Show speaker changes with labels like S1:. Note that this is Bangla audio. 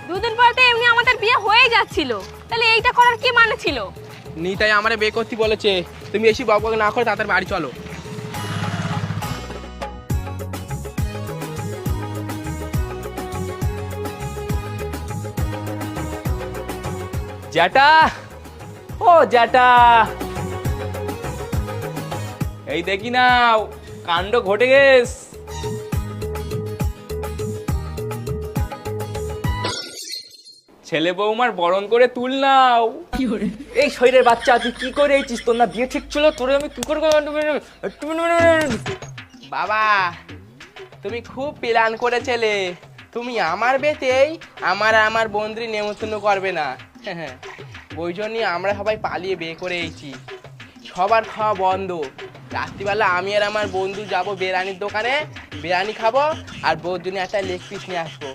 S1: দুদিন পরে তো এমনি আমাদের বিয়ে হয়ে যাচ্ছিল, তাহলে এইটা করার কি মানে ছিল?
S2: নিতাই আমারে বিয়ে করতে বলেছে, তুমি এসে বকবক না করে তাড়াতাড়ি বাড়ি চলো।
S3: জ্যাঠা, ও জ্যাঠা, এই দেখি নাও কাণ্ড ঘটে গেছ। ছেলে বৌমার বরণ করে তুল নাও। এই শরীরের বাচ্চা তুই কি করে এইছিস? তোর না বিয়ে ঠিক ছিল, তোরে আমি কি করে
S2: বাবা তুমি খুব প্ল্যান করেছিলে, তুমি আমার বেতেই আমার বন্ধুরি নেমন্তন্ন করবে না। ওই জন্যই আমরা সবাই পালিয়ে বিয়ে করে এসেছি। সবার খাওয়া বন্ধ। রাত্রিবেলা আমি আর আমার বন্ধু যাব বিরিয়ানির দোকানে, বিরিয়ানি খাবো আর বউর জন্য একটা লেগ পিস নিয়ে আসবো।